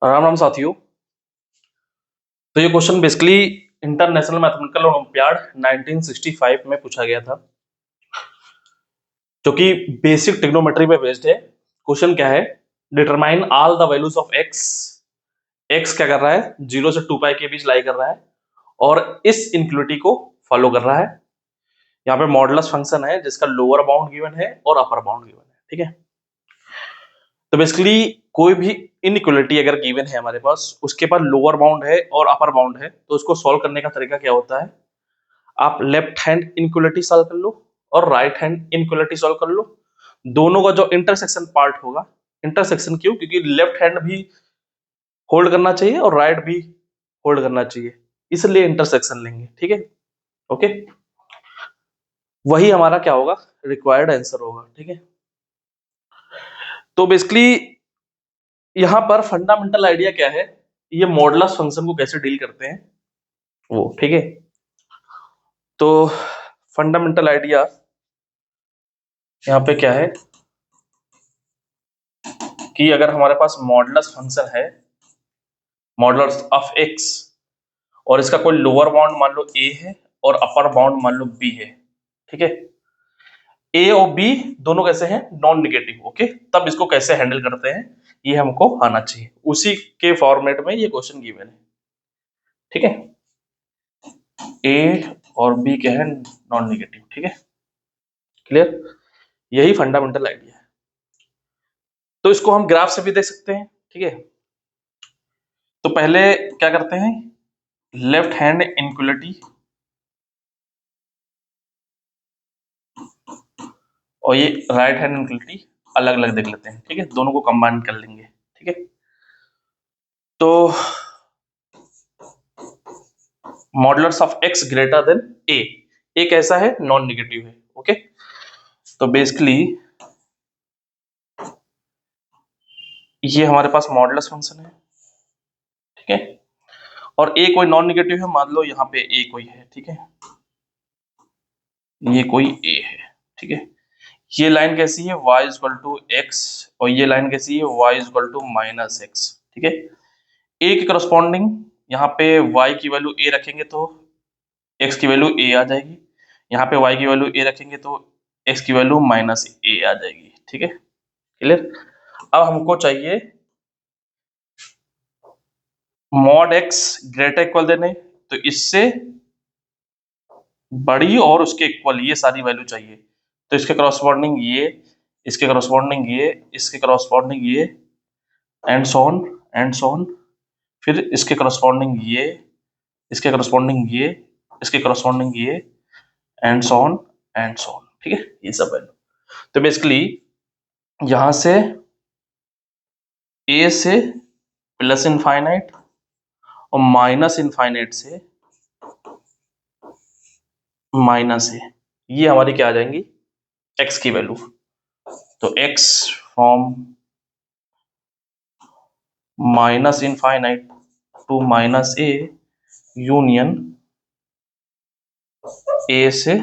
राम राम साथियों। तो ये question basically international mathematical olympiad 1965 में पूछा गया था, जो कि बेसिक ट्रिग्नोमेट्री पे बेस्ड है। क्वेश्चन क्या है? Determine all the values of x. X क्या कर रहा है? 0 से 2 पाई के बीच लाई कर रहा है और इस इनक्वलिटी को फॉलो कर रहा है। यहाँ पे मॉडुलस फंक्शन है जिसका लोअर बाउंड गिवन है और अपर बाउंड गिवन है। ठीक है, तो बेसिकली कोई भी इनइक्वलिटी अगर गिवन है हमारे पास, उसके पास लोअर बाउंड है और अपर बाउंड है, तो उसको सॉल्व करने का तरीका क्या होता है? आप लेफ्ट हैंड इनक्वलिटी सॉल्व कर लो और राइट हैंड इनक्वलिटी सॉल्व कर लो। दोनों का जो इंटरसेक्शन पार्ट होगा, इंटरसेक्शन क्यों? क्योंकि लेफ्ट हैंड भी होल्ड करना चाहिए और राइट भी होल्ड करना चाहिए, इसलिए इंटरसेक्शन लेंगे। ठीक है, ओके, वही हमारा क्या होगा? रिक्वायर्ड आंसर होगा। ठीक है, तो बेसिकली यहां पर फंडामेंटल आइडिया क्या है, ये मॉडुलस फंक्शन को कैसे डील करते हैं वो। ठीक है, तो फंडामेंटल आइडिया यहाँ पे क्या है कि अगर हमारे पास मॉडुलस फंक्शन है, मॉडुलस ऑफ एक्स, और इसका कोई लोअर बाउंड मान लो a है और अपर बाउंड मान लो b है। ठीक है, a और b दोनों कैसे हैं? Non negative. ओके, तब इसको कैसे हैंडल करते हैं ये हमको आना चाहिए, उसी के फॉर्मेट में ये क्वेश्चन गिवन है। ठीक है, a और b क्या है? Non negative. ठीक है, क्लियर? यही फंडामेंटल आइडिया है। तो इसको हम ग्राफ से भी देख सकते हैं। ठीक है, तो पहले क्या करते हैं, लेफ्ट हैंड इनक्वलिटी और ये राइट हैंड इनक्वलिटी अलग अलग देख लेते हैं। ठीक है, दोनों को कंबाइन कर लेंगे। ठीक है, तो modulus of X greater than A, एक ऐसा है नॉन निगेटिव है। ओके, तो बेसिकली ये हमारे पास मॉडुलस फंक्शन है। ठीक है, और ए कोई नॉन निगेटिव है, मान लो यहाँ पे ए कोई है। ठीक है, ये कोई ए है। ठीक है, ये लाइन कैसी है? y इक्वल टू एक्स, और ये लाइन कैसी है? y equal to minus x. ठीक है, a के करस्पॉन्डिंग यहाँ पे y की वैल्यू a रखेंगे तो x की वैल्यू a आ जाएगी, यहाँ पे y की वैल्यू a रखेंगे तो x की वैल्यू माइनस a आ जाएगी। ठीक है, क्लियर? अब हमको चाहिए मॉड x ग्रेटर इक्वल देने, तो इससे बड़ी और उसके इक्वल ये सारी वैल्यू चाहिए। तो इसके करस्पॉन्डिंग ये, इसके करस्पॉन्डिंग ये, इसके करस्पॉन्डिंग ये, and so on and so on. फिर इसके करस्पॉन्डिंग ये, इसके करस्पॉन्डिंग ये, इसके करस्पॉन्डिंग ये, and so on and so on. ठीक है, ये सब वैल्यू। तो बेसिकली यहां से a से प्लस इनफाइनाइट और माइनस इनफाइनाइट से माइनस है, ये हमारी क्या आ जाएंगी? x की वैल्यू। तो x from minus infinite to minus a union a से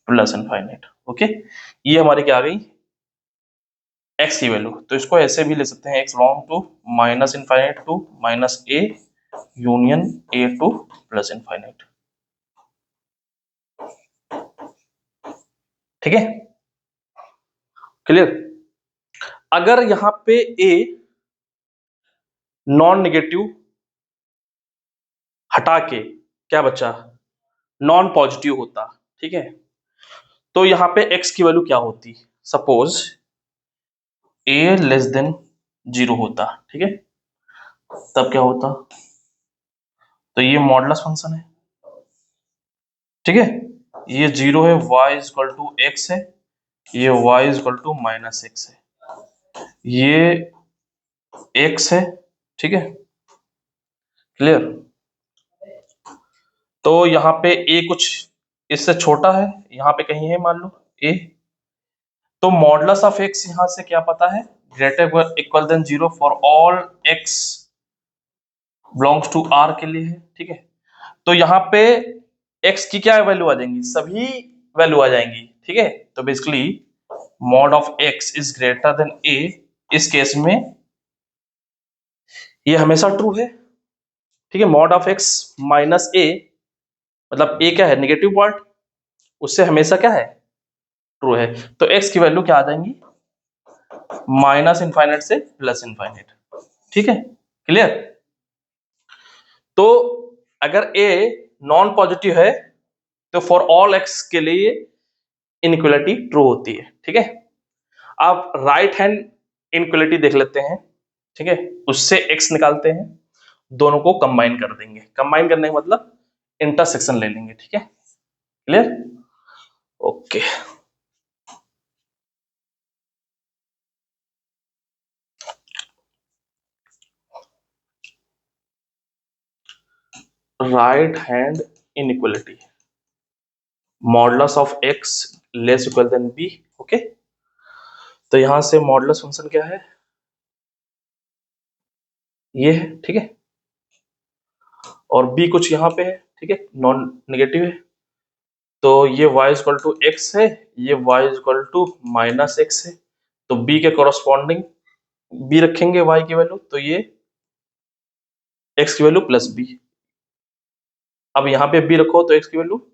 प्लस इनफाइनाइट। ओके, ये हमारी क्या आ गई? x की वैल्यू। तो इसको ऐसे भी ले सकते हैं, x from to minus infinite to minus a union a to plus infinite. ठीक है, क्लियर? अगर यहां पे a नॉन निगेटिव हटा के क्या बचा? नॉन पॉजिटिव होता। ठीक है, तो यहां पे x की वैल्यू क्या होती? सपोज a लेस देन 0 होता। ठीक है, तब क्या होता? तो ये मॉडुलस फंक्शन है। ठीक है, ये 0 है, y इक्वल टू एक्स है, ये y equal to minus x है, ये x है। ठीक है, क्लियर? तो यहाँ पे a कुछ इससे छोटा है, यहाँ पे कहीं है मान लो a, तो मॉडुलस ऑफ x यहां से क्या पता है? Greater equal than 0 for all x belongs to r के लिए है। ठीक है, तो यहाँ पे x की क्या वैल्यू आ जाएंगी? सभी वैल्यू आ जाएंगी। ठीक है, तो basically mod of x is greater than a, इस केस में ये हमेशा ट्रू है, ठीक है। मॉड ऑफ एक्स माइनस ए, मतलब ए क्या है, नेगेटिव पार्ट, उससे हमेशा क्या है, ट्रू है। तो एक्स की वैल्यू क्या आ जाएंगी, माइनस इनफाइनाइट से प्लस इनफाइनाइट, ठीक है, क्लियर। तो अगर ए नॉन पॉजिटिव है तो फॉर ऑल एक्स के लिए इनइक्वालिटी ट्रू होती है, ठीक है। आप राइट हैंड इनइक्वालिटी देख लेते हैं, ठीक है, उससे एक्स निकालते हैं, दोनों को कंबाइन कर देंगे। कंबाइन करने का मतलब इंटरसेक्शन ले लेंगे, ठीक है, clear, okay. Right hand inequality, modulus of x less equal than b, okay. तो यहां से मॉडुलस फंक्शन क्या है, ये है, ठीक है, और बी कुछ यहाँ पे है, ठीक है, नॉन नेगेटिव है। तो ये y इक्वल टू एक्स है, ये y equal to minus x है। तो b के कॉरस्पॉन्डिंग b रखेंगे y की वैल्यू, तो ये x की वैल्यू प्लस बी। अब यहाँ पे b रखो तो x की वैल्यू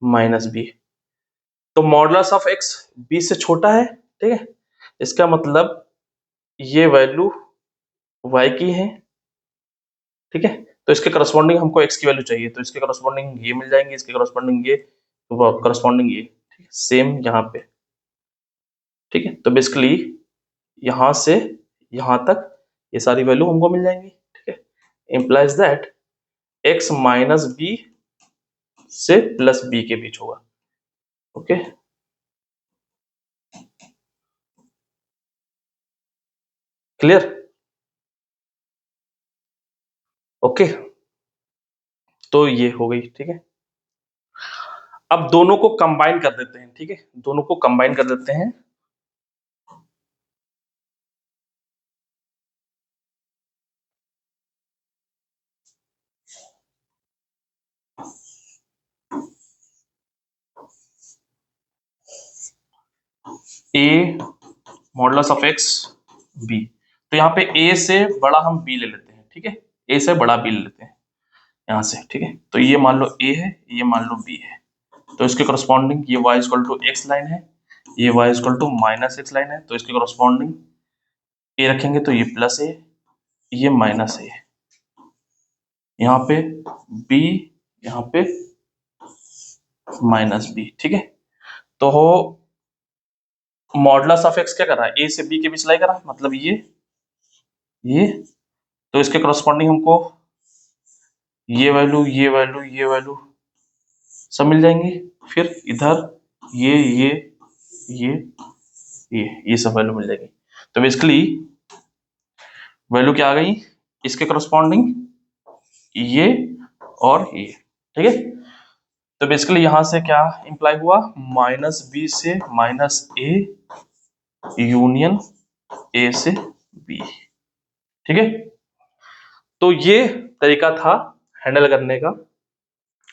माइनस बी। तो मॉडुलस ऑफ x b से छोटा है, ठीक है, इसका मतलब ये वैल्यू y की है, ठीक है। तो इसके करस्पॉन्डिंग हमको x की वैल्यू चाहिए, तो इसके करस्पॉन्डिंग ये मिल जाएंगे, इसके करस्पॉन्डिंग ये, करस्पॉन्डिंग ये, ठीक है, सेम यहाँ पे, ठीक है। तो बेसिकली यहां से यहां तक ये सारी वैल्यू हमको मिल जाएंगी, ठीक है। Implies that x minus b से प्लस बी के बीच होगा, ओके, क्लियर, ओके। तो ये हो गई, ठीक है। अब दोनों को कंबाइन कर देते हैं, ठीक है, दोनों को कंबाइन कर देते हैं। a modulus of x b, तो यहाँ पे a से बड़ा हम b ले लेते हैं, ठीक है, a से बड़ा b ले लेते हैं यहाँ से, ठीक है। तो ये मान लो a है, ये मान लो b है। तो इसके करस्पॉन्डिंग ये y equal to x line है, ये y equal to minus x line है। तो इसके करस्पॉन्डिंग a रखेंगे तो ये प्लस a, ये माइनस a, यहाँ पे b, यहाँ पे माइनस b, ठीक है। तो हो मॉडुलस ऑफ x क्या कर रहा है, a से b के बीच लाई कर रहा है, मतलब ये। तो इसके करस्पॉन्डिंग हमको ये वैल्यू, ये वैल्यू, ये वैल्यू सब मिल जाएंगी। फिर इधर ये ये ये सब वैल्यू मिल जाएगी। तो बेसिकली वैल्यू क्या आ गई, इसके करस्पॉन्डिंग ये और ये, ठीक है। तो बेसिकली यहां से क्या इंप्लाई हुआ, माइनस बी से माइनस ए यूनियन ए से बी, ठीक है। तो ये तरीका था हैंडल करने का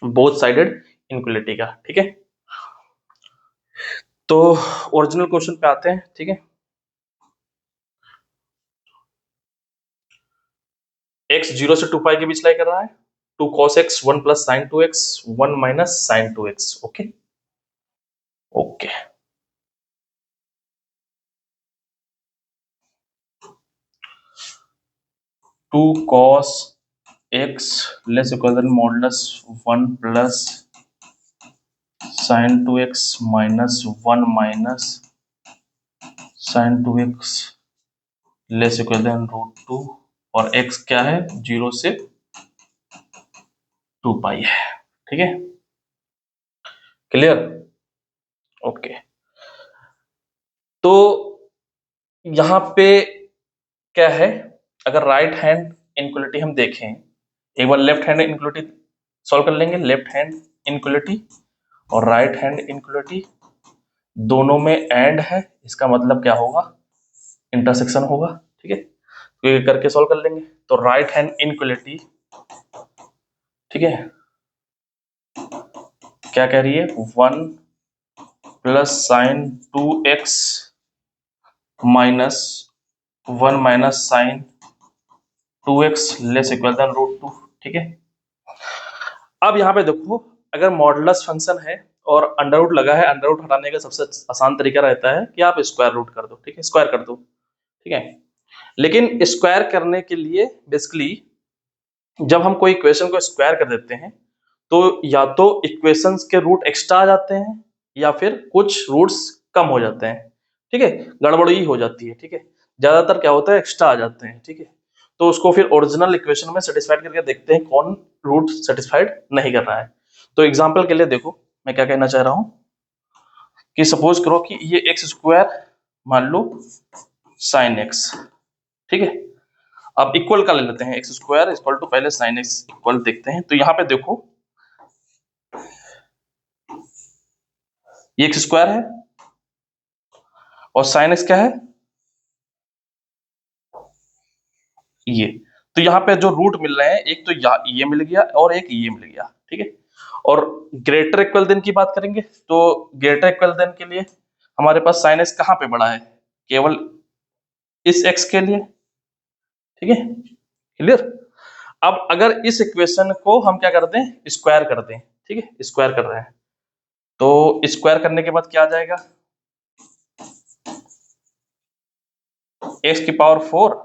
बोथ साइडेड इनइक्वालिटी का, ठीक है। तो ओरिजिनल क्वेश्चन पे आते हैं, ठीक है। x 0 से 2 पाई के बीच लाई कर रहा है, 2 cos x 1 plus sine 2x 1 minus sine 2x, okay, okay. 2 cos x less equal than modulus 1 plus sine 2x minus 1 minus sine 2x less equal than root 2, और x क्या है, 0 से 2 पाई है, ठीक है, क्लियर, ओके। तो यहां पे क्या है, अगर राइट हैंड इनइक्वालिटी हम देखें, एक बार लेफ्ट हैंड इनइक्वालिटी सॉल्व कर लेंगे। लेफ्ट हैंड इनइक्वालिटी और राइट हैंड इनइक्वालिटी दोनों में एंड है, इसका मतलब क्या होगा, इंटरसेक्शन होगा, ठीक है। तो ये करके सॉल्व कर लेंगे। तो राइट हैंड इनइक्वालिटी, ठीक है, क्या कह रही है, 1 plus sine 2x minus 1 minus sine 2x less equal than √2, ठीक है। अब यहाँ पे देखो, अगर मॉडुलस फंक्शन है और अंडर रूट लगा है, अंडर रूट हटाने का सबसे आसान तरीका रहता है कि आप स्क्वायर रूट कर दो, ठीक है, स्क्वायर कर दो, ठीक है। लेकिन स्क्वायर करने के लिए बेसिकली जब हम कोई इक्वेशन को स्क्वायर कर देते हैं तो या तो इक्वेशंस के रूट एक्स्ट्रा आ जाते हैं या फिर कुछ रूट्स कम हो जाते हैं, ठीक है, गड़बड़ी हो जाती है, ठीक है। ज्यादातर क्या होता है, एक्स्ट्रा आ जाते हैं, ठीक है। तो उसको फिर ओरिजिनल इक्वेशन में सेटिस्फाइड करके देखते हैं कौन रूट सेटिस्फाइड नहीं कर रहा है। तो एग्जाम्पल के लिए देखो मैं क्या कहना चाह रहा हूं कि सपोज करो कि ये एक्स स्क्वायर मान लो साइन एक्स, ठीक है। अब इक्वल का ले लेते हैं, एक्स स्क्वायर इक्वल टू पहले साइन एक्स इक्वल देखते हैं। तो यहाँ पे देखो ये एक्स स्क्वायर है और साइन एक्स क्या है, ये। तो यहाँ पे जो रूट मिल रहे हैं, एक तो ये मिल गया और एक ये मिल गया, ठीक है। और ग्रेटर इक्वल देन की बात करेंगे तो ग्रेटर इक्वल देन के लिए हमारे पास साइन एक्स कहाँ पे बड़ा है, केवल इस एक्स के लिए, ठीक है, क्लियर। अब अगर इस इक्वेशन को हम क्या कर दें, स्क्वायर कर दें, ठीक है, स्क्वायर कर रहे हैं तो स्क्वायर करने के बाद क्या आ जाएगा, एक्स की power 4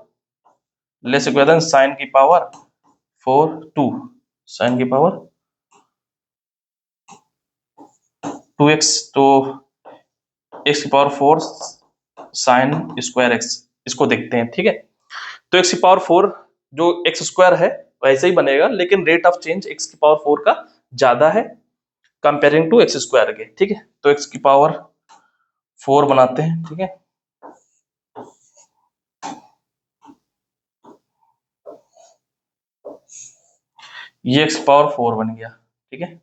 less equal than sine की पावर 4 2 साइन की पावर 2x, तो एक्स की पावर 4 साइन स्क्वायर एक्स, इसको देखते हैं, ठीक है। तो एक्स की पावर 4 जो एक्स स्क्वायर है वैसे ही बनेगा, लेकिन रेट ऑफ चेंज एक्स की पावर 4 का ज्यादा है कंपेयरिंग टू एक्स स्क्वायर के, ठीक है। तो एक्स की पावर 4 बनाते हैं, ठीक है। ये एक्स पावर 4 बन गया, ठीक है।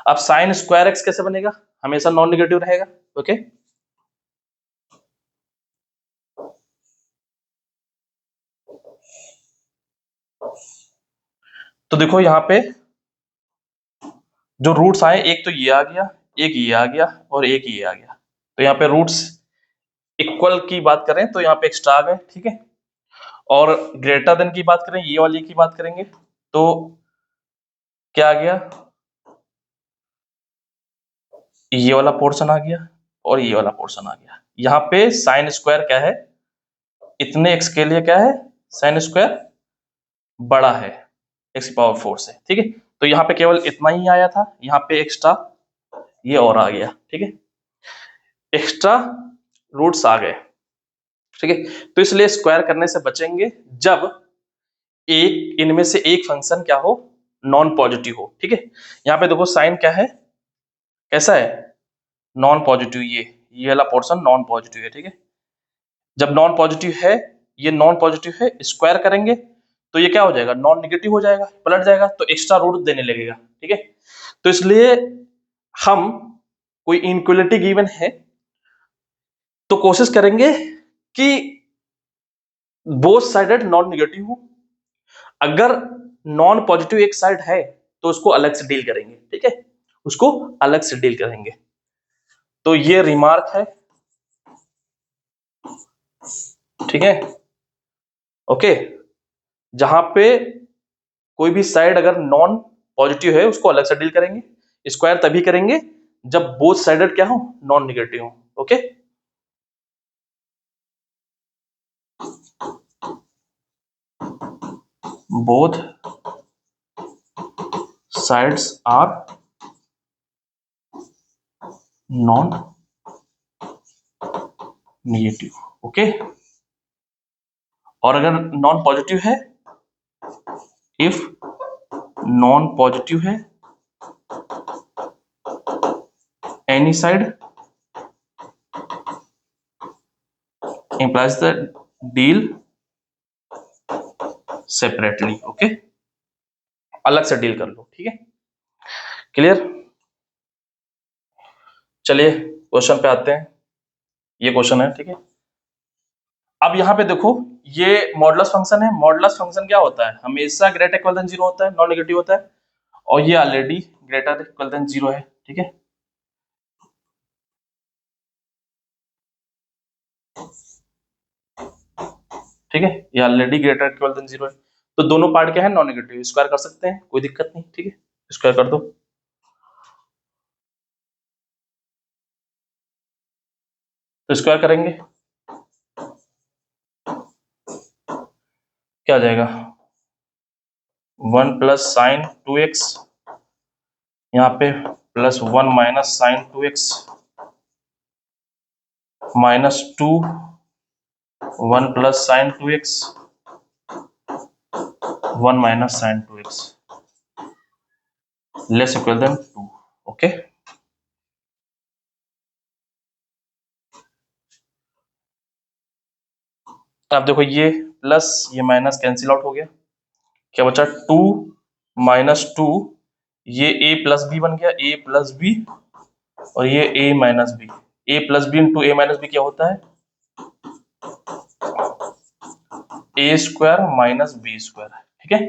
अब साइन स्क्वायर एक्स कैसे बनेगा, हमेशा नॉन नेगेटिव रहेगा, ओके। तो देखो यहाँ पे जो रूट्स आए, एक तो ये आ गया, एक ये आ गया और एक ये आ गया। तो यहाँ पे रूट्स इक्वल की बात करें तो यहाँ पे एक्स्ट्रा आ गए, ठीक है। और ग्रेटर देन की बात करें, ये वाली की बात करेंगे तो क्या आ गया, ये वाला पोर्शन आ गया और ये वाला पोर्शन आ गया। यहाँ पे साइन स्क्वायर क्या है, इतने एक्स के लिए क्या है, साइन स्क्वायर बड़ा है एक्स पावर 4 से, ठीक है। तो यहाँ पे केवल इतना ही आया था, यहाँ पे एक्स्ट्रा ये और आ गया, ठीक है, एक्स्ट्रा रूट्स आ गए, ठीक है। तो इसलिए स्क्वायर करने से बचेंगे जब एक इनमें से एक फंक्शन क्या हो, नॉन पॉजिटिव हो, ठीक है। यहाँ पे देखो साइन क्या है, कैसा है, नॉन पॉजिटिव, ये वाला पोर्शन नॉन पॉजिटिव है, ठीक है। जब नॉन पॉजिटिव है, ये नॉन पॉजिटिव है, स्क्वायर करेंगे तो ये क्या हो जाएगा, नॉन निगेटिव हो जाएगा, पलट जाएगा, तो एक्स्ट्रा रूट देने लगेगा, ठीक है। तो इसलिए हम कोई इनइक्वालिटी गिवन है तो कोशिश करेंगे कि बोथ साइडेड नॉन निगेटिव हो। अगर नॉन पॉजिटिव एक साइड है तो उसको अलग से डील करेंगे, ठीक है, उसको अलग से डील करेंगे। तो ये रिमार्क है, ठीक है, ओके। जहां पे कोई भी साइड अगर नॉन पॉजिटिव है उसको अलग से डील करेंगे, स्क्वायर तभी करेंगे जब बोथ साइडेड क्या हो, नॉन निगेटिव हो, okay. Both sides are non negative, okay. और अगर नॉन पॉजिटिव है, इफ नॉन पॉजिटिव है any side implies the deal separately, okay, अलग से डील कर लो, ठीक है, क्लियर। चलिए क्वेश्चन पे आते हैं, ये क्वेश्चन है, ठीक है। अब यहाँ पे देखो ये मॉडुलस फंक्शन है, मॉडुलस फंक्शन क्या होता है, हमेशा ग्रेटर इक्वल देन 0 होता है, नॉन नेगेटिव होता है, और ये ऑलरेडी ग्रेटर इक्वल देन 0 है, ठीक है। ठीक है, ये ऑलरेडी ग्रेटर इक्वल देन 0 है। तो दोनों पार्ट क्या है, नॉन नेगेटिव, स्क्वायर कर सकते हैं, कोई दिक्कत नहीं, ठीक है, स्क्वायर कर दो। तो स्क्वायर करेंगे क्या आ जाएगा, 1 प्लस साइन 2x, यहाँ पे plus 1 minus sine 2x minus 2, 1 plus sine 2x 1 minus sine 2x less equal than 2। Okay, अब देखो ये प्लस ये माइनस कैंसिल आउट हो गया, क्या बचा 2 माइनस 2, ये a प्लस बी बन गया, a प्लस बी, और ये a minus b, a plus b into a minus b क्या होता है, a square minus b square, ठीक है,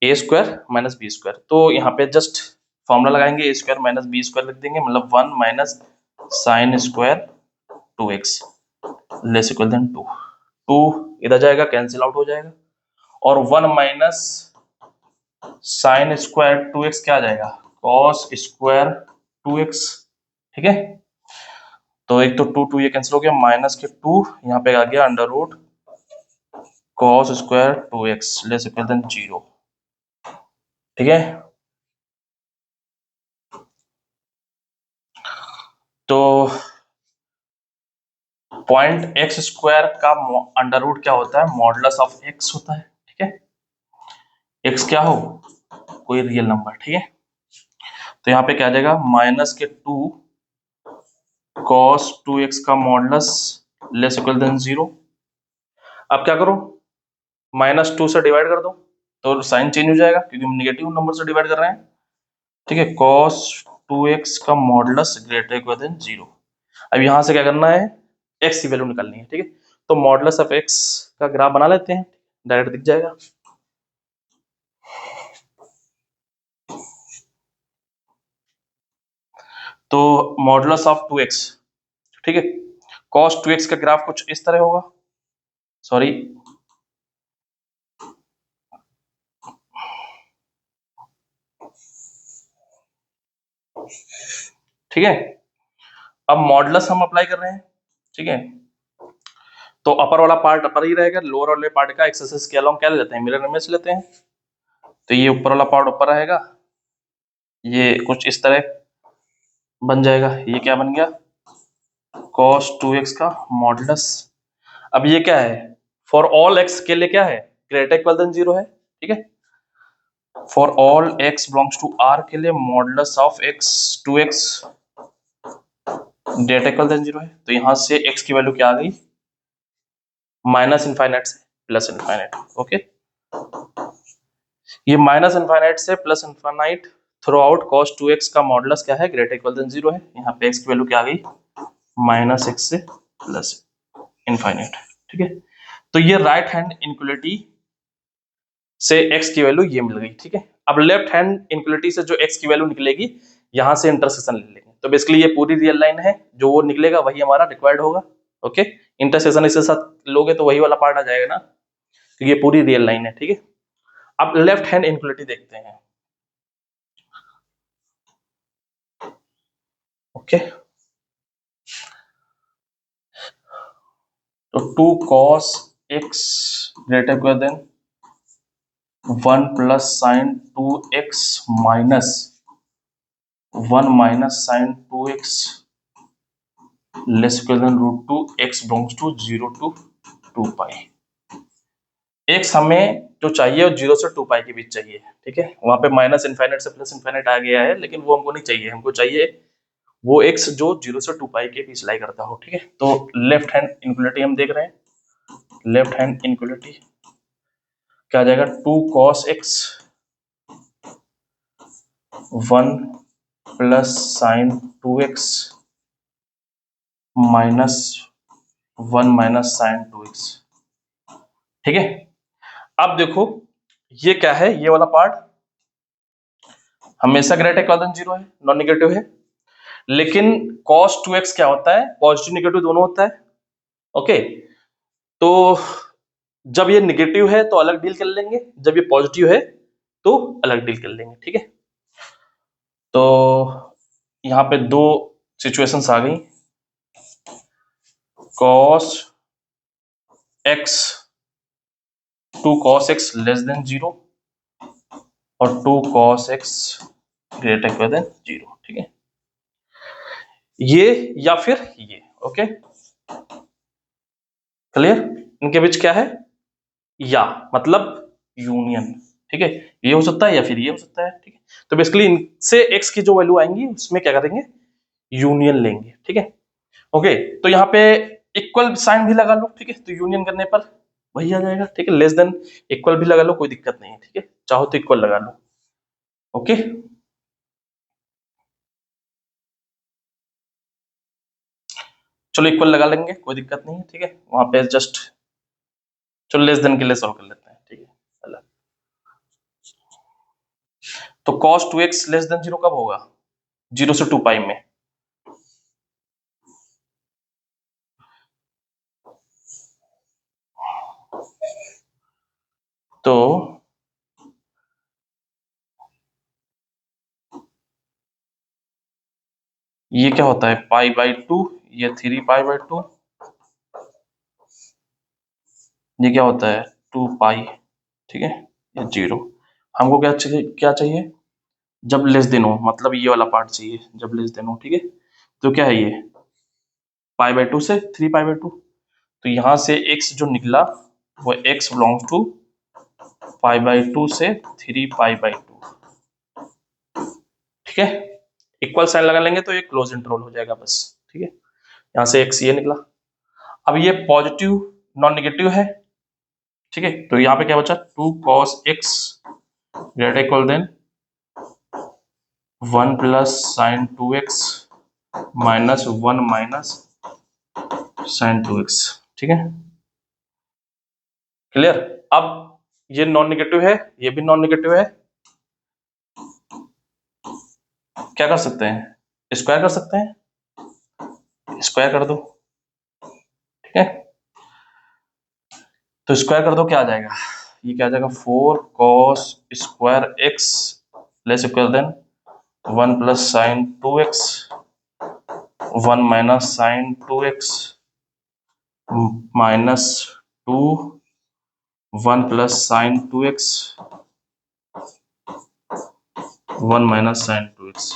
a square minus b square. तो यहाँ पे जस्ट फॉर्मूला लगाएंगे, a square minus b square लिख देंगे, मतलब 1 minus sine square 2x less equal than 2, 2 इधर जाएगा कैंसिल आउट हो जाएगा, और 1 माइनस साइन स्क्वायर 2x क्या आ जाएगा, कॉस स्क्वायर 2x, ठीक है। तो एक तो 2 ये कैंसिल हो गया, माइनस के 2 यहाँ पे आ गया under root cos square 2x less equal than 0, ठीक है। तो पॉइंट एक्स स्क्वायर का अंडर रूट क्या होता है, मॉडुलस ऑफ एक्स होता है, ठीक है, एक्स क्या हो, कोई रियल नंबर, ठीक है। तो यहाँ पे क्या आ जाएगा, माइनस के 2 कॉस 2x का मॉडुलस लेस इक्वल देन 0। अब क्या करो, माइनस 2 से डिवाइड कर दो, तो साइन चेंज हो जाएगा क्योंकि हम निगेटिव नंबर से डिवाइड कर रहे हैं, ठीक है, cos 2x का मॉडुलस ग्रेटर इक्वल देन 0। अब यहाँ से क्या करना है, x की वैल्यू निकालनी है, ठीक है। तो मॉडुलस ऑफ x का ग्राफ बना लेते हैं, डायरेक्ट दिख जाएगा। तो मॉडुलस ऑफ 2x, ठीक है, cos 2x का ग्राफ कुछ इस तरह होगा, सॉरी ठीक है। अब मॉडुलस हम अप्लाई कर रहे हैं, ठीक है, तो अपर वाला पार्ट अपर ही रहेगा, लोअर वाले पार्ट का एक्स एक्सिस के अलोंग क्या ले लेते हैं, मिरर इमेज लेते हैं। तो ये ऊपर वाला पार्ट ऊपर रहेगा, ये कुछ इस तरह बन जाएगा, ये क्या बन गया, cos 2x का मॉडुलस। अब ये क्या है, फॉर ऑल एक्स के लिए क्या है, ग्रेटर इक्वल देन 0 है, ठीक है। For all x belongs to r के लिए modulus of x 2x greater equal than 0 है। तो यहां से x की वैल्यू क्या आ गई, माइनस इनफाइनाइट से प्लस इनफाइनाइट, ओके। ये माइनस इनफाइनाइट से plus infinite through out cos 2x का मॉडुलस क्या है, ग्रेटर इक्वल देन 0 है। यहाँ पे x की वैल्यू क्या आ गई, माइनस x से प्लस इनफाइनाइट, ठीक है। तो ये राइट हैंड इनक्वलिटी से x की वैल्यू ये मिल गई, ठीक है। अब लेफ्ट हैंड इनक्वलिटी से जो x की वैल्यू निकलेगी, यहां से इंटरसेक्शन ले लेंगे, तो बेसिकली ये पूरी रियल लाइन है, जो वो निकलेगा वही हमारा रिक्वायर्ड होगा, ओके। इंटरसेक्शन इसके साथ लोगे तो वही वाला पार्ट आ जाएगा ना, तो ये पूरी रियल लाइन है, ठीक है। अब लेफ्ट हैंड इनक्वलिटी देखते हैं, ओके। तो 2 cos x greater equal than 1 plus sine 2x minus 1 minus sine 2x less equal than root 2 x belongs to 0 to 2 pi. x हमें जो चाहिए वो 0 से 2 पाई के बीच चाहिए, ठीक है। वहां पे माइनस इनफाइनाइट से प्लस इनफाइनाइट आ गया है, लेकिन वो हमको नहीं चाहिए, हमको चाहिए वो x जो 0 से 2 पाई के बीच लाई करता हो, ठीक है। तो लेफ्ट हैंड इनक्वलिटी हम देख रहे हैं, लेफ्ट हैंड इनक्वलिटी क्या आ जाएगा, 2 cos x 1 plus sine 2x minus 1 minus sine 2x, ठीक है। अब देखो ये क्या है, ये वाला पार्ट हमेशा ग्रेटर इक्वल देन 0 है, नॉन नेगेटिव है, लेकिन cos 2x क्या होता है, पॉजिटिव नेगेटिव दोनों होता है, ओके। तो जब ये निगेटिव है तो अलग डील कर लेंगे, जब ये पॉजिटिव है तो अलग डील कर लेंगे, ठीक है। तो यहाँ पे दो सिचुएशंस आ गई, cos x, 2 cos x less than 0 और 2 cos x ग्रेटर देन 0, ठीक है, ये या फिर ये, ओके क्लियर। इनके बीच क्या है, या मतलब यूनियन, ठीक है, ये हो सकता है या फिर ये हो सकता है, ठीक है। तो बेसिकली इनसे x की जो वैल्यू आएंगी उसमें क्या करेंगे, यूनियन लेंगे, ठीक है। ओके, तो यहाँ पे इक्वल साइन भी लगा लो, ठीक है, तो यूनियन करने पर वही आ जाएगा, ठीक है। लेस देन इक्वल भी लगा लो, कोई दिक्कत नहीं है, ठीक है, चाहो तो इक्वल लगा लो, ओके। चलो इक्वल लगा लेंगे, कोई दिक्कत नहीं है, ठीक है, वहां पे जस्ट चलो लेस देन के लिए सॉल्व कर लेते हैं, ठीक है। चलो, तो cos 2x लेस देन 0 कब होगा, 0 से 2 पाई में, तो ये क्या होता है पाई बाई 2, ये 3 पाई बाई 2, ये क्या होता है 2 पाई, ठीक है, ये 0। हमको क्या चाहिए, क्या चाहिए, जब लेस देन हो, मतलब ये वाला पार्ट चाहिए जब लेस देन हो, ठीक है। तो क्या है ये पाई बाई 2 से 3 पाई बाई 2, तो यहां से x जो निकला वो x belongs to pi by 2 से 3 पाई बाई 2, ठीक है। इक्वल साइन लगा लेंगे तो ये क्लोज इंटरवल हो जाएगा बस, ठीक है। यहाँ से x ये निकला, अब ये पॉजिटिव नॉन नेगेटिव है, ठीक है, तो यहाँ पे क्या बचा 2 cos x greater equal than 1 plus sine 2x minus 1 minus sine 2x, ठीक है, क्लियर। अब ये नॉन नेगेटिव है, ये भी नॉन नेगेटिव है, क्या कर सकते हैं, स्क्वायर कर सकते हैं, स्क्वायर कर दो, ठीक है। तो स्क्वायर कर दो, क्या आ जाएगा, ये क्या आ जाएगा 4 cos square x less equal than 1 plus sine 2x 1 minus sine 2x minus 2 1 plus sine 2x 1 minus sine 2x।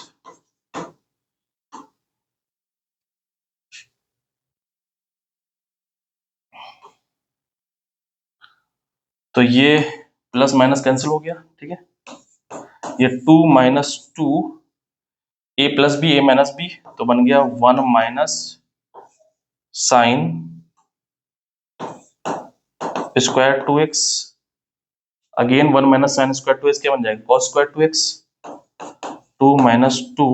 तो ये प्लस माइनस कैंसिल हो गया, ठीक है, ये 2 माइनस 2 ए प्लस बी ए माइनस बी, तो बन गया 1 minus sine square 2x, again 1 minus sine square 2x, क्या बन जाएगा कॉस स्क्वायर 2x, 2 माइनस 2,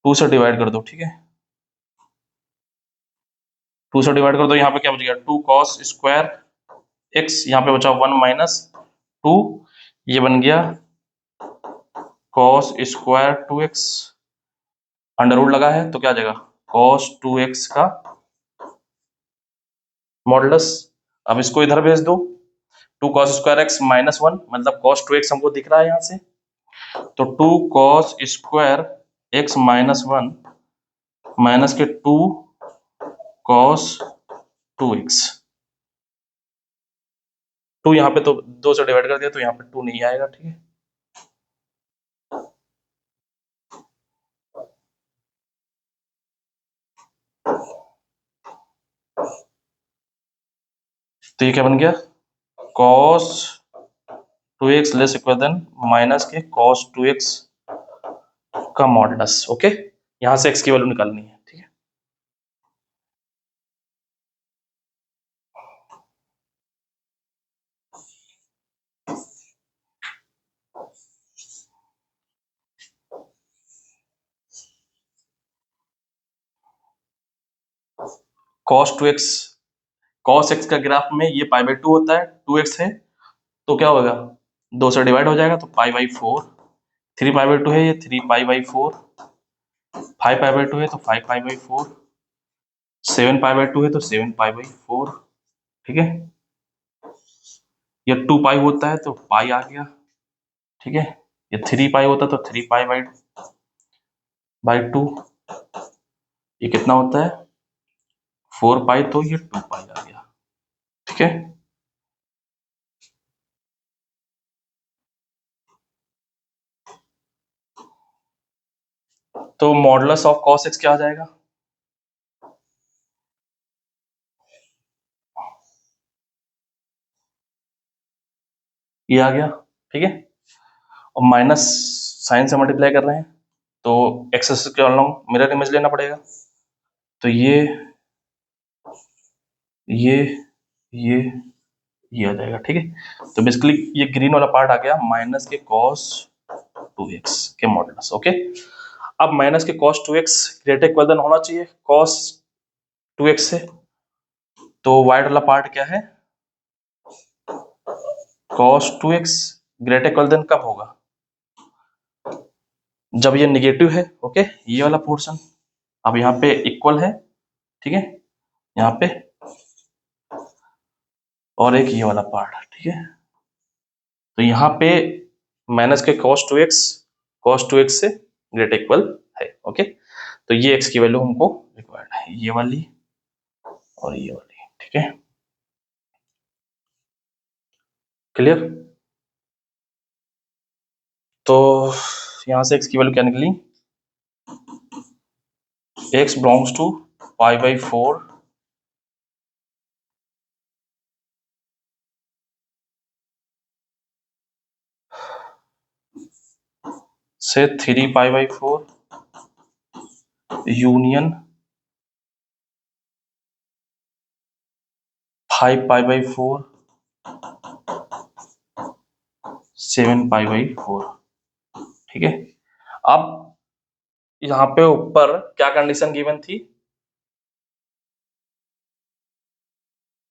2 से डिवाइड कर दो, ठीक है, 2 से डिवाइड कर दो, यहाँ पे क्या बच गया 2 cos स्क्वायर x, यहाँ पे बचा 1 माइनस 2, ये बन गया cos square 2x, under root लगा है तो क्या आ जाएगा cos 2x का मॉडुलस। अब इसको इधर भेज दो, 2 cos स्क्वायर x माइनस 1, मतलब cos 2x हमको दिख रहा है यहाँ से, तो 2 cos square x minus 1 minus के 2 cos 2x, 2 यहाँ पे तो 2 से डिवाइड कर दिया तो यहाँ पे 2 नहीं आएगा, ठीक है। तो ये क्या बन गया cos 2x less equal than minus के cos 2x का मॉडुलस, ओके। यहाँ से x की वैल्यू निकालनी है, ठीक है। cos x का ग्राफ में ये पाई बाई 2 होता है, 2x है तो क्या होगा 2 से डिवाइड हो जाएगा तो पाई बाई 4, 3 पाई बाई 2 है ये 3 पाई बाई 4, 5 पाई बाई 2 है तो 5 पाई बाई 4, 7 पाई बाई 2 है तो 7 पाई बाई 4, ठीक है। ये 2 पाई होता है तो पाई आ गया, ठीक है। ये 3 पाई होता है तो 3 पाई बाई 2। ये कितना होता है 4 पाई, तो ये 2 पाई आ गया, ठीक है। तो मॉडुलस ऑफ cos x क्या आ जाएगा, ये आ गया, ठीक है। और माइनस साइन से मल्टीप्लाई कर रहे हैं तो एक्स के अलॉन्ग मिरर इमेज लेना पड़ेगा, तो ये ये ये आ जाएगा, ठीक है। तो बेसिकली ये ग्रीन वाला पार्ट आ गया माइनस के cos 2x के मॉडुलस, ओके। अब माइनस के cos 2x greater equal than होना चाहिए cos 2x से, तो वाइट वाला पार्ट क्या है cos 2x greater equal then कब होगा, जब ये निगेटिव है, ओके। ये वाला पोर्शन अब यहाँ पे इक्वल है, ठीक है, यहाँ पे, और एक ये वाला पार्ट, ठीक है। तो यहाँ पे माइनस के cos 2x से ग्रेटर इक्वल है, ओके। तो ये x की वैल्यू हमको रिक्वायर्ड है, ये वाली और ये वाली, ठीक है, क्लियर। तो यहाँ से x की वैल्यू क्या निकली, x belongs to pi by 4 से 3 pi by 4 union 5 pi by 4 7 pi by 4, ठीक है। अब यहाँ पे ऊपर क्या कंडीशन गिवन थी,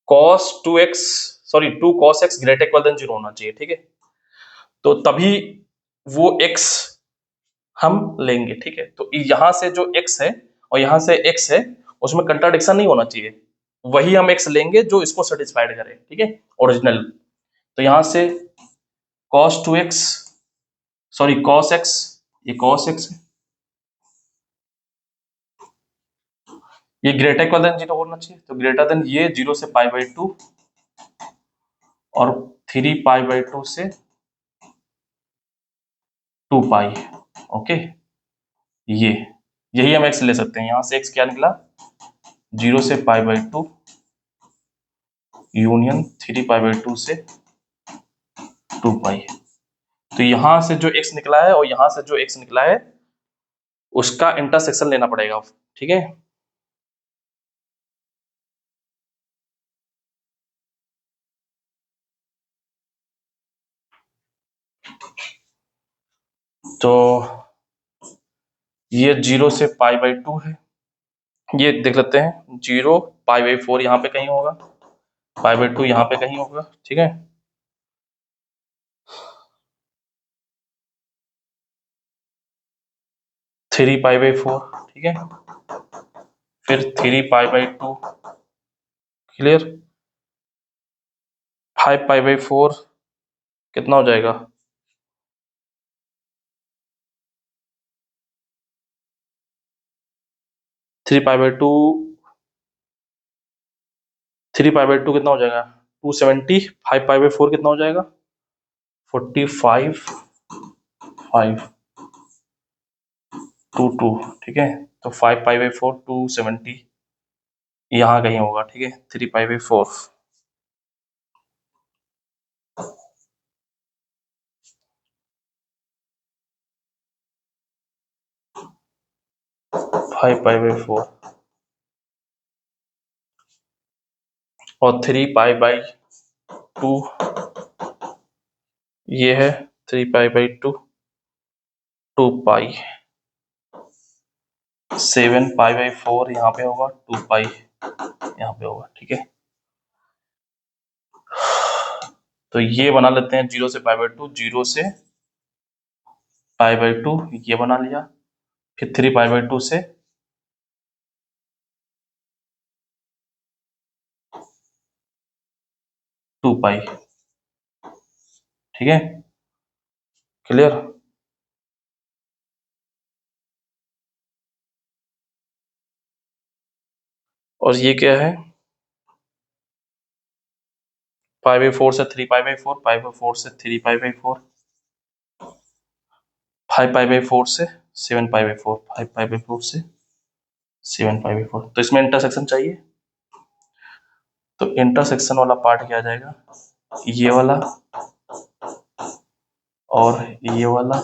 cos 2x sorry 2 cos x greater equal than 0 होना चाहिए, ठीक है। तो तभी वो x हम लेंगे, ठीक है। तो यहां से जो x है और यहां से x है उसमें कंट्राडिक्शन नहीं होना चाहिए, वही हम x लेंगे जो इसको सेटिस्फाइड करे, ठीक है, ओरिजिनल। तो यहां से cos 2x sorry cos x, ये cos x है, ये ग्रेटर इक्वल देन 0 होना चाहिए, तो ग्रेटर देन ये 0 से पाई बाई 2 और 3 पाई बाई 2 से 2 पाई, ओके। ये यही हम x ले सकते हैं, यहां से x क्या निकला 0 से पाई बाई 2 यूनियन 3 पाई बाई 2 से 2 पाई। तो यहां से जो x निकला है और यहां से जो x निकला है उसका इंटरसेक्शन लेना पड़ेगा, ठीक है। तो ये 0 से पाई बाई 2 है, ये देख लेते हैं 0 पाई बाई 4 यहाँ पे कहीं होगा, पाई बाई 2 यहाँ पे कहीं होगा, ठीक है। 3 पाई बाई 4, ठीक है, फिर 3 pi by 2, clear. 5 pi by 4 कितना हो जाएगा, 3 पाई बाई 2, 3 पाई बाई 2 कितना हो जाएगा 270, 5 पाई बाई 4 कितना हो जाएगा 45 5 2 2, ठीक है। तो 5 पाई बाई 4 270 यहाँ कहीं होगा, ठीक है। 3 पाई बाई 4 5 पाई बाई 4 और 3 पाई बाई 2 ये है 3 pi by 2 2 pi 7 pi by 4 यहाँ पे होगा 2 पाई यहाँ पे होगा, ठीक है। तो ये बना लेते हैं 0 से पाई बाई 2, 0 से पाई बाई 2 ये बना लिया, फिर 3 पाई बाई 2 से 2 पाई, ठीक है, क्लियर। और ये क्या है, 5/4 से 3π/4, 5/4 से 3π/4, 5π/4 से 7π/4, 5π/4 से 7π/4। तो इसमें इंटरसेक्शन चाहिए, तो इंटरसेक्शन वाला पार्ट क्या आ जाएगा, ये वाला और ये वाला,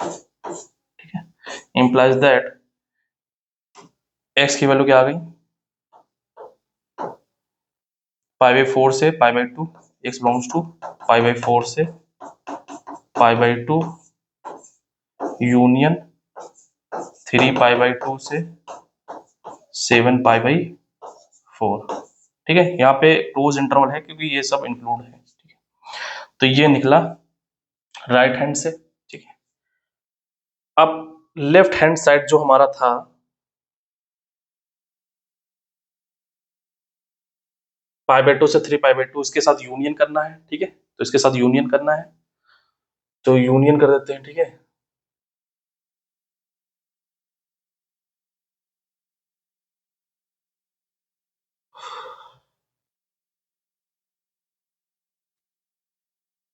ठीक है। इम्प्लाइज दैट एक्स की वैल्यू क्या आ गई, π/4 से π/2, एक्स बिलोंग्स टू π/4 से π/2 यूनियन 3π/2 से 7π/4, ठीक है। यहाँ पे क्लोज इंटरवल है क्योंकि ये सब इंक्लूड है, ठीक है। तो ये निकला राइट हैंड से, ठीक है। अब लेफ्ट हैंड साइड जो हमारा था, π/2 से 3π/2, इसके साथ यूनियन करना है, ठीक है। तो इसके साथ यूनियन करना है, तो यूनियन कर देते हैं, ठीक है।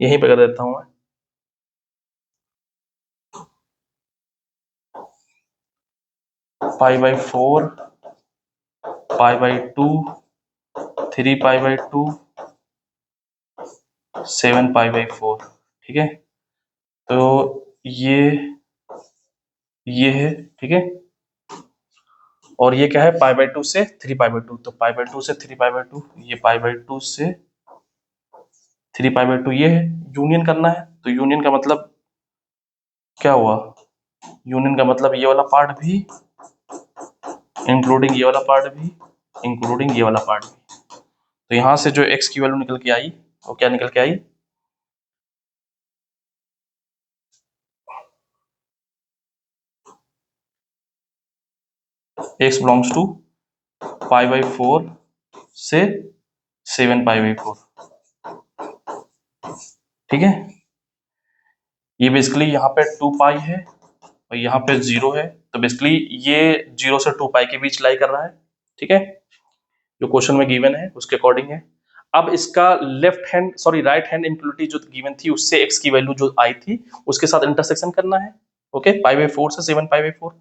यहीं पे कर देता हूं मैं, π/4, π/2, 3π/2, 7π/4, ठीक है। तो ये है, ठीक है। और ये क्या है, π/2 से 3π/2, तो π/2 से 3π/2, ये π/2 से 3π/2 ये है, यूनियन करना है। तो यूनियन का मतलब क्या हुआ, यूनियन का मतलब ये वाला पार्ट भी इंक्लूडिंग ये वाला पार्ट भी इंक्लूडिंग ये वाला पार्ट भी। तो यहां से जो x की वैल्यू निकल के आई, वो क्या निकल के आई, x बिलोंग्स टू π/4 से 7π/4, ठीक है। ये बेसिकली यहाँ पे 2π है और यहाँ पे 0 है, तो बेसिकली ये 0 से 2π के बीच लाई कर रहा है, ठीक है। जो क्वेश्चन में गिवन है उसके अकॉर्डिंग है। अब इसका left hand sorry right hand inequality जो गिवन थी, उससे x की वैल्यू जो आई थी उसके साथ इंटरसेक्शन करना है, ओके। π/4 से 7π/4,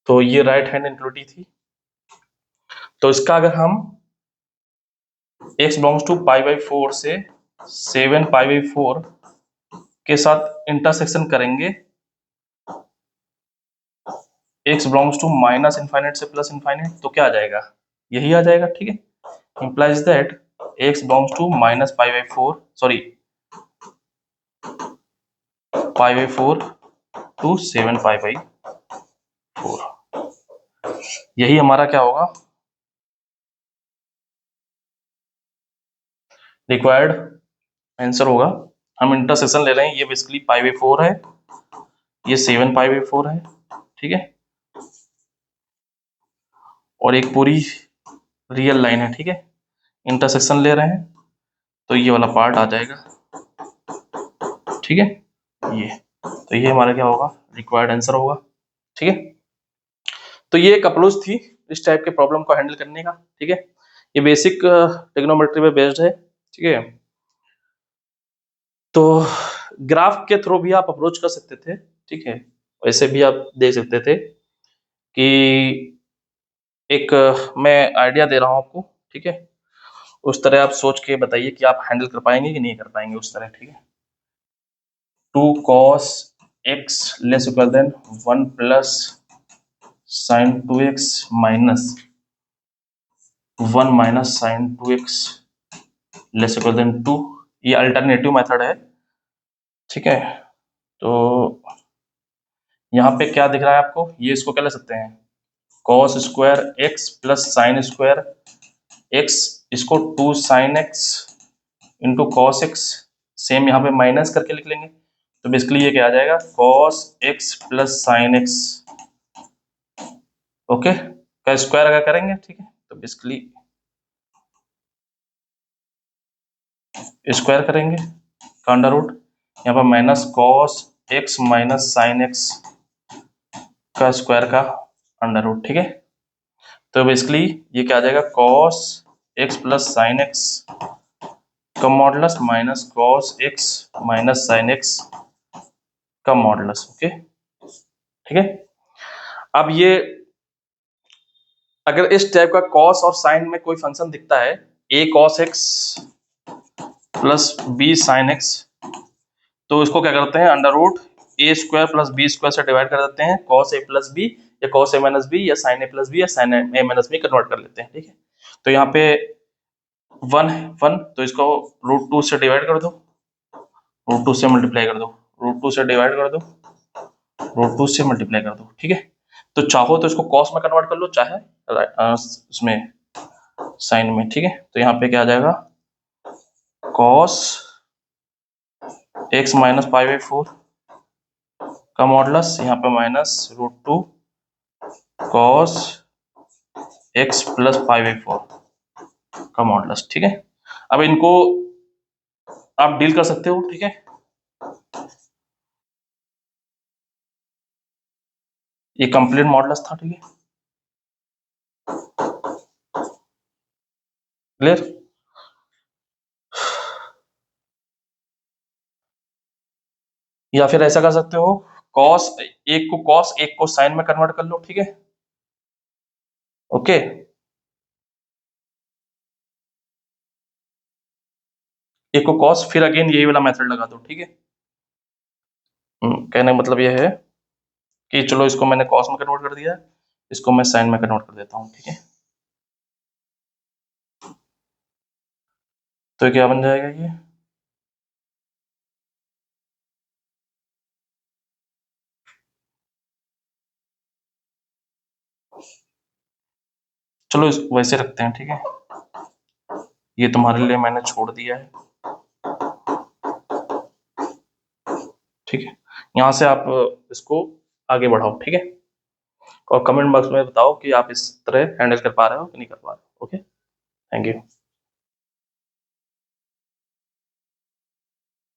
तो ये राइट हैंड इनक्वलिटी थी। तो इसका अगर हम x बिलोंग्स टू π/4 से 7π/4 के साथ इंटरसेक्शन करेंगे, x बिलोंग्स टू -∞ से +∞, तो क्या आ जाएगा, यही आ जाएगा, ठीक है। implies that x belongs to -π/4 sorry π/4 to 7π/4, यही हमारा क्या होगा, रिक्वायर्ड आंसर होगा। हम इंटरसेक्शन ले रहे हैं, ये बेसिकली π/4 है, ये 7π/4 है, ठीक है। और एक पूरी रियल लाइन है, ठीक है। इंटरसेक्शन ले रहे हैं तो ये वाला पार्ट आ जाएगा, ठीक है। ये तो ये हमारा क्या होगा, रिक्वायर्ड आंसर होगा, ठीक है। तो ये एक अप्रोच थी इस टाइप के प्रॉब्लम को हैंडल करने का, ठीक है। ये बेसिक ट्रिग्नोमेट्री पे बेस्ड है, ठीक है। तो ग्राफ के थ्रू भी आप अप्रोच कर सकते थे, ठीक है। वैसे भी आप देख सकते थे कि एक मैं आइडिया दे रहा हूं आपको, ठीक है। उस तरह आप सोच के बताइए कि आप हैंडल कर पाएंगे कि नहीं कर पाएंगे उस तरह, ठीक है। 2 cos x less equal than 1 plus sin 2x minus 1 minus sin 2x less equal than 2, ये अल्टरनेटिव मेथड है, ठीक है। तो यहाँ पे क्या दिख रहा है आपको, ये इसको क्या ले सकते हैं, cos square x plus sine square x, इसको 2 sin x into cos x, same यहाँ पे माइनस करके लिख लेंगे। तो बेसिकली ये क्या आ जाएगा, cos x plus sine x, okay, का स्क्वायर अगर करेंगे, ठीक है। तो तो बेसिकली स्क्वायर करेंगे का अंडर रूट, यहाँ पर minus cos X minus sine X का स्क्वायर का अंडर रूट, ठीक है। तो बेसिकली ये क्या आ जाएगा, cos X plus sine X का modulus minus cos X minus sine X का मॉडुलस, ओके ठीक है। अब ये अगर इस टाइप का कॉस और साइन में कोई फंक्शन दिखता है, A cos X plus B sine X, तो इसको क्या करते हैं, under root A square plus B square से डिवाइड कर देते हैं, कॉस ए प्लस बी या कॉस ए माइनस बी या साइन ए प्लस बी या sine A minus B convert कर लेते हैं, ठीक है। तो यहाँ पे 1 तो इसको √2 से डिवाइड कर दो, √2 से मल्टीप्लाई कर दो, √2 से डिवाइड कर दो, √2 से मल्टीप्लाई कर दो, ठीक है। तो चाहो तो इसको कॉस में कन्वर्ट कर लो, चाहे इसमें साइन में, ठीक है। तो यहाँ पे क्या आ जाएगा, कॉस एक्स माइनस π/4 का मॉडुलस, यहाँ पे माइनस √2 कॉस एक्स प्लस π/4 का मॉडुलस, ठीक है। अब इनको आप डील कर सकते हो, ठीक है। ये कंप्लीट मॉडुलस था, ठीक है, क्लियर। या फिर ऐसा कर सकते हो, कॉस एक को साइन में कन्वर्ट कर लो, ठीक है, ओके। एक को कॉस, फिर अगेन यही वाला मेथड लगा दो, ठीक है। कहने का मतलब यह है कि चलो इसको मैंने कॉस में कन्वर्ट कर दिया, इसको मैं साइन में कन्वर्ट कर देता हूँ, ठीक है। तो क्या बन जाएगा ये, चलो इस वैसे रखते हैं, ठीक है। ये तुम्हारे लिए मैंने छोड़ दिया है, ठीक है। यहाँ से आप इसको आगे बढ़ाओ, ठीक है, और कमेंट बॉक्स में बताओ कि आप इस तरह हैंडल कर पा रहे हो कि नहीं कर पा रहे हो, ओके। Thank you.